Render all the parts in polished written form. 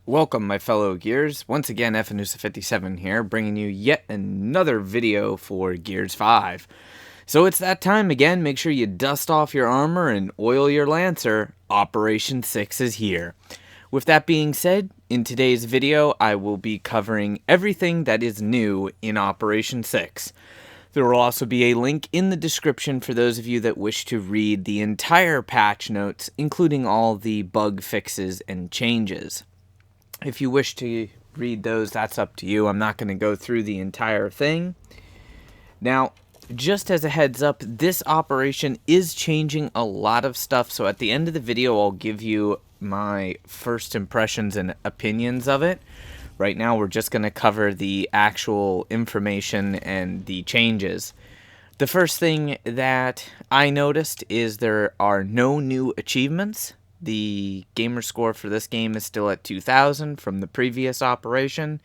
Welcome, my fellow Gears. Once again, FNusa57 here, bringing you yet another video for Gears 5. So it's that time again. Make sure you dust off your armor and oil your Lancer. Operation 6 is here. With that being said, in today's video, I will be covering everything that is new in Operation 6. There will also be a link in the description for those of you that wish to read the entire patch notes, including all the bug fixes and changes. If you wish to read those, that's up to you. I'm not going to go through the entire thing. Now, just as a heads up, this operation is changing a lot of stuff, so at the end of the video, I'll give you my first impressions and opinions of it. Right now, we're just going to cover the actual information and the changes. The first thing that I noticed is there are no new achievements. The gamer score for this game is still at 2,000 from the previous operation.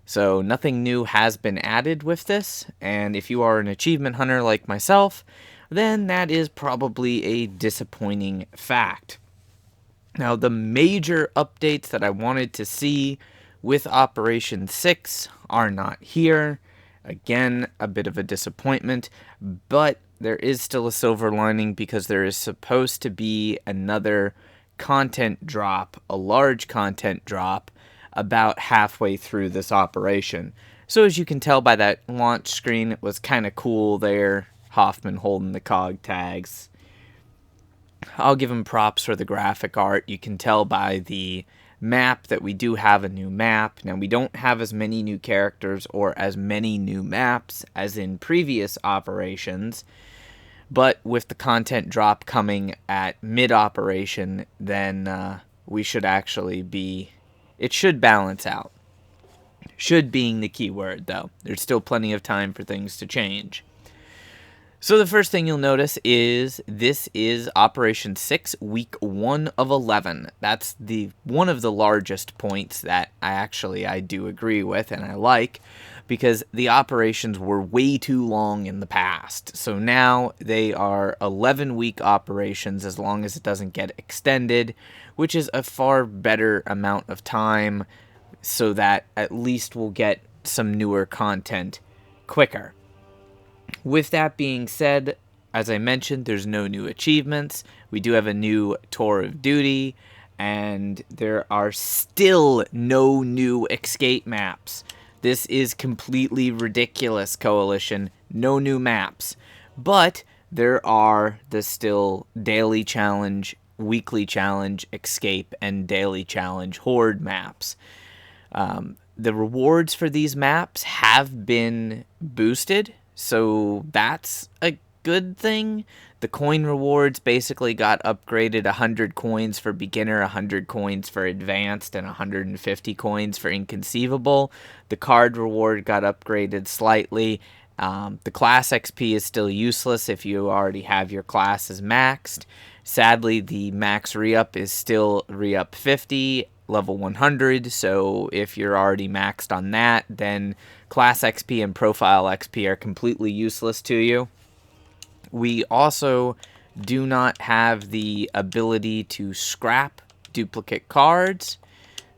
So nothing new has been added with this. And if you are an achievement hunter like myself, then that is probably a disappointing fact. Now, the major updates that I wanted to see with Operation 6 are not here. Again, a bit of a disappointment, but there is still a silver lining because there is supposed to be another content drop, a large content drop, about halfway through this operation. So as you can tell by that launch screen, it was kind of cool there. Hoffman holding the cog tags. I'll give him props for the graphic art. You can tell by the map that we do have a new map. Now, we don't have as many new characters or as many new maps as in previous operations, but with the content drop coming at mid-operation, then we should actually be... It should balance out. Should being the key word, though. There's still plenty of time for things to change. So the first thing you'll notice is this is Operation 6, Week 1 of 11. That's one of the largest points that I do agree with and I like, because the operations were way too long in the past. So now they are 11-week operations as long as it doesn't get extended, which is a far better amount of time so that at least we'll get some newer content quicker. With that being said, as I mentioned, there's no new achievements. We do have a new tour of duty, and there are still no new escape maps. This is completely ridiculous, Coalition. No new maps. But there are the still daily challenge, weekly challenge, escape, and daily challenge Horde maps. The rewards for these maps have been boosted, so that's a good thing. The coin rewards basically got upgraded: 100 coins for beginner, 100 coins for advanced, and 150 coins for inconceivable. The card reward got upgraded slightly. The class XP is still useless if you already have your classes maxed. Sadly, the max re-up is still re-up 50, level 100, so if you're already maxed on that, then class XP and profile XP are completely useless to you. We also do not have the ability to scrap duplicate cards,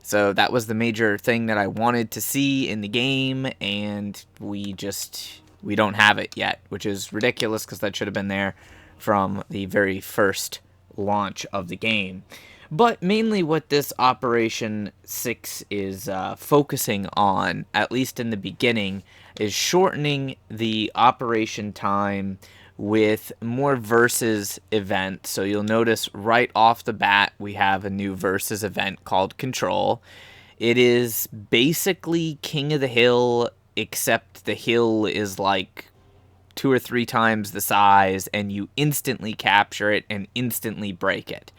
so that was the major thing that I wanted to see in the game, and we don't have it yet, which is ridiculous because that should have been there from the very first launch of the game. But mainly what this Operation 6 is focusing on, at least in the beginning, is shortening the operation time with more versus events. So you'll notice right off the bat we have a new versus event called Control. It is basically King of the Hill, except the hill is like 2 or 3 times the size, and you instantly capture it and instantly break it.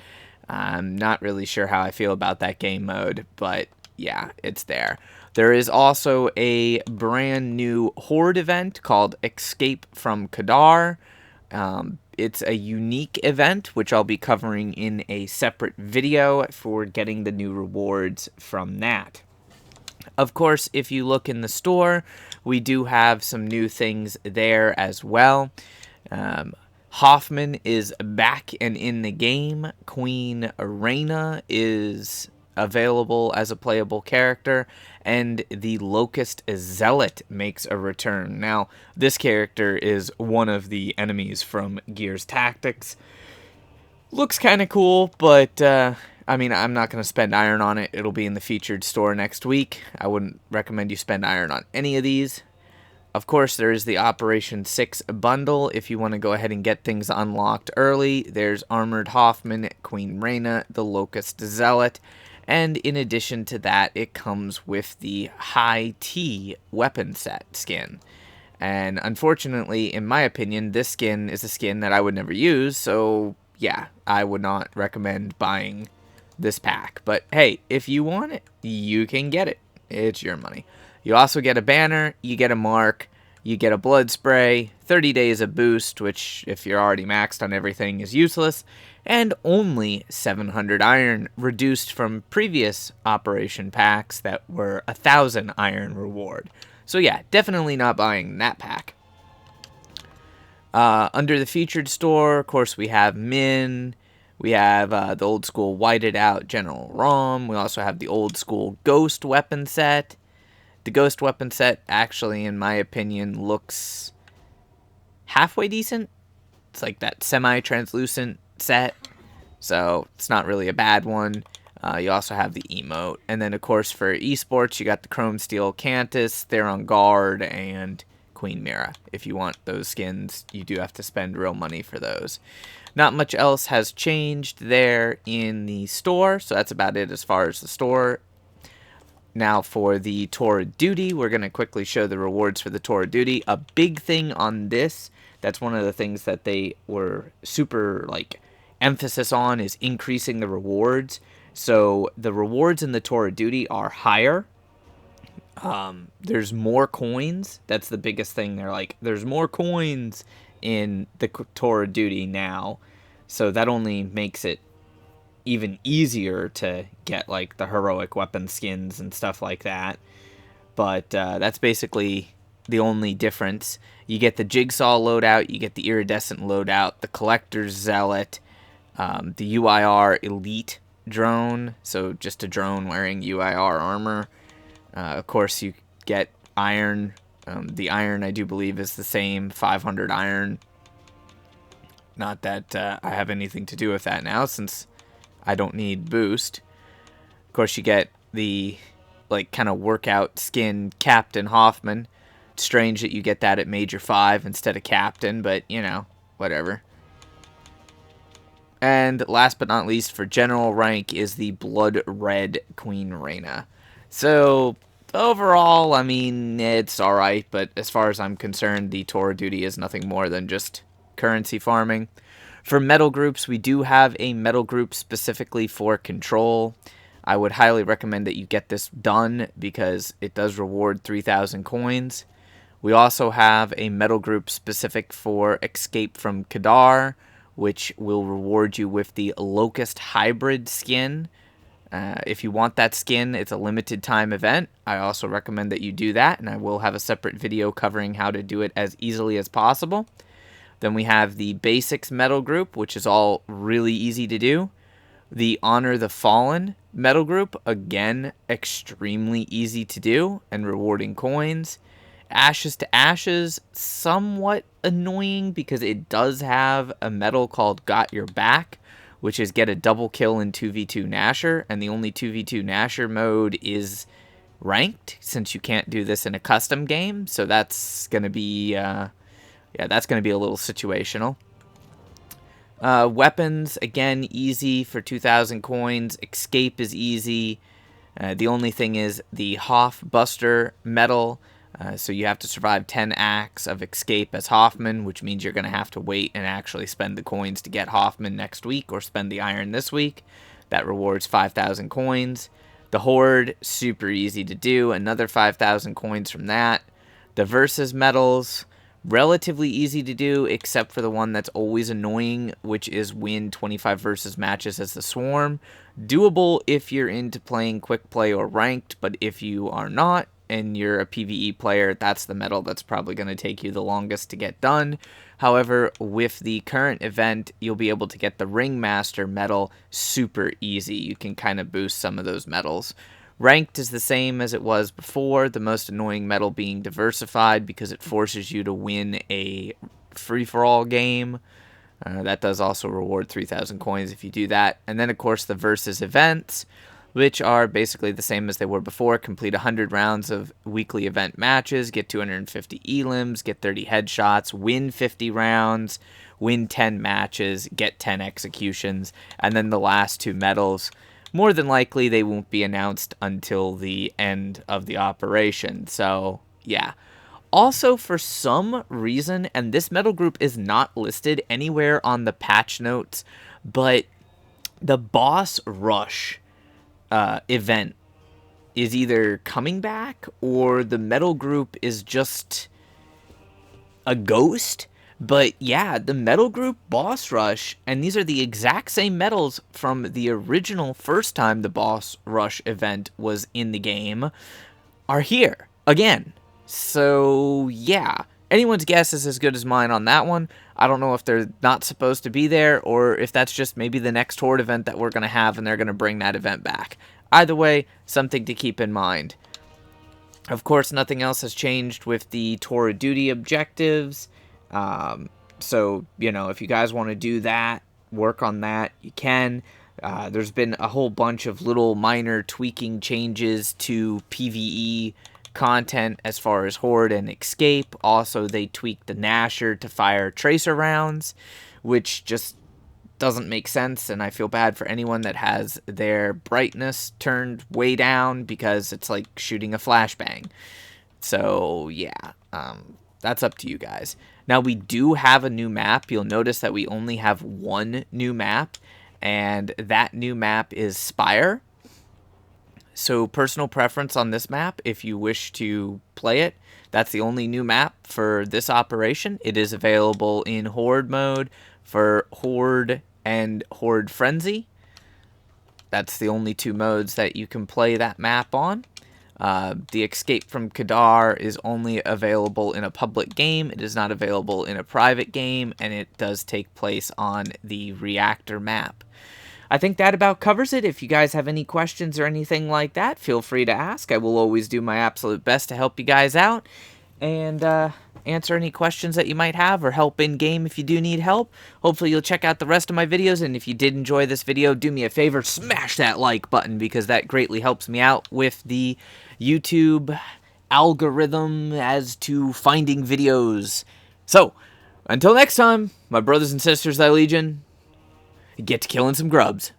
I'm not really sure how I feel about that game mode, but yeah, it's there. There is also a brand new Horde event called Escape from Kadar. It's a unique event, which I'll be covering in a separate video for getting the new rewards from that. Of course, if you look in the store, we do have some new things there as well. Hoffman is back and in the game. Queen Arena is available as a playable character, and the Locust Zealot makes a return. Now, this character is one of the enemies from Gears Tactics. Looks kind of cool, but I mean, I'm not going to spend iron on it. It'll be in the featured store next week. I wouldn't recommend you spend iron on any of these. Of course, there is the Operation 6 bundle. If you want to go ahead and get things unlocked early, there's Armored Hoffman, Queen Reyna, the Locust Zealot, and in addition to that, it comes with the High T weapon set skin. And unfortunately, in my opinion, this skin is a skin that I would never use, so yeah, I would not recommend buying this pack. But hey, if you want it, you can get it. It's your money. You also get a banner, you get a mark, you get a blood spray, 30 days of boost, which if you're already maxed on everything is useless, and only 700 iron, reduced from previous operation packs that were 1,000 iron reward. So yeah, definitely not buying that pack. Under the featured store, of course, we have Min. We have the old school whited out General Rom. We also have the old school Ghost weapon set. The Ghost weapon set actually, in my opinion, looks halfway decent. It's like that semi-translucent set, so it's not really a bad one. You also have the emote. And then, of course, for esports, you got the Chrome Steel Cantus, Theron Guard, and Queen Mira. If you want those skins, you do have to spend real money for those. Not much else has changed there in the store, so that's about it as far as the store. Now for the Tour of Duty, we're going to quickly show the rewards for the Tour of Duty. A big thing on this, that's one of the things that they were super, emphasis on, is increasing the rewards. So the rewards in the Tour of Duty are higher. There's more coins. That's the biggest thing. They're like, there's more coins in the Tour of Duty now. So that only makes it even easier to get like the heroic weapon skins and stuff like that. But that's basically the only difference. You get the Jigsaw loadout, you get the Iridescent loadout, the Collector's Zealot, the UIR Elite drone, so just a drone wearing UIR armor. Of course, you get iron. The iron, I do believe, is the same, 500 iron. Not that I have anything to do with that now, since I don't need boost. Of course, you get the kind of workout skin Captain Hoffman. It's strange that you get that at Major 5 instead of Captain, but whatever. And last but not least, for general rank, is the Blood Red Queen Reyna. So overall, I mean, it's alright, but as far as I'm concerned, the Tour of Duty is nothing more than just currency farming. For medal groups, we do have a medal group specifically for Control. I would highly recommend that you get this done because it does reward 3,000 coins. We also have a medal group specific for Escape from Kadar, which will reward you with the Locust Hybrid skin. If you want that skin, it's a limited time event. I also recommend that you do that, and I will have a separate video covering how to do it as easily as possible. Then we have the Basics medal group, which is all really easy to do. The Honor the Fallen medal group, again, extremely easy to do and rewarding coins. Ashes to Ashes, somewhat annoying because it does have a medal called Got Your Back, which is get a double kill in 2v2 Nasher, and the only 2v2 Nasher mode is ranked, since you can't do this in a custom game, so that's going to be, that's going to be a little situational. Weapons, again, easy for 2,000 coins. Escape is easy. The only thing is the Hoff Buster medal. So you have to survive 10 acts of Escape as Hoffman, which means you're going to have to wait and actually spend the coins to get Hoffman next week, or spend the iron this week. That rewards 5,000 coins. The Horde, super easy to do. Another 5,000 coins from that. The Versus medals, relatively easy to do, except for the one that's always annoying, which is win 25 versus matches as the Swarm. Doable if you're into playing quick play or ranked, but if you are not, and you're a PvE player, that's the medal that's probably going to take you the longest to get done. However, with the current event, you'll be able to get the Ringmaster medal super easy. You can kind of boost some of those medals. Ranked is the same as it was before, the most annoying medal being diversified because it forces you to win a free-for-all game. That does also reward 3,000 coins if you do that. And then, of course, the versus events, which are basically the same as they were before. Complete 100 rounds of weekly event matches, get 250 elims, get 30 headshots, win 50 rounds, win 10 matches, get 10 executions, and then the last two medals, more than likely they won't be announced until the end of the operation. So, yeah. Also, for some reason, and this medal group is not listed anywhere on the patch notes, but the boss rush event is either coming back or the medal group is just a ghost. But yeah, the medal group boss rush, and these are the exact same medals from the original first time the boss rush event was in the game, are here again. So yeah, anyone's guess is as good as mine on that one. I don't know if they're not supposed to be there or if that's just maybe the next Horde event that we're going to have and they're going to bring that event back. Either way, something to keep in mind. Of course, nothing else has changed with the tour of duty objectives. So, you know, if you guys want to do that, work on that, you can. There's been a whole bunch of little minor tweaking changes to PvE content as far as Horde and Escape. Also, they tweaked the Nasher to fire tracer rounds, which just doesn't make sense, and I feel bad for anyone that has their brightness turned way down because it's like shooting a flashbang. So, yeah, that's up to you guys. Now, we do have a new map. You'll notice that we only have one new map, and that new map is Spire. So personal preference on this map, if you wish to play it, that's the only new map for this operation. It is available in Horde mode for Horde and Horde Frenzy. That's the only two modes that you can play that map on. The Escape from Kadar is only available in a public game. It is not available in a private game, and it does take place on the Reactor map. I think that about covers it. If you guys have any questions or anything like that, feel free to ask. I will always do my absolute best to help you guys out and answer any questions that you might have or help in-game if you do need help. Hopefully you'll check out the rest of my videos, and if you did enjoy this video, do me a favor, smash that like button because that greatly helps me out with the YouTube algorithm as to finding videos. So, until next time, my brothers and sisters, thy legion, get to killing some grubs.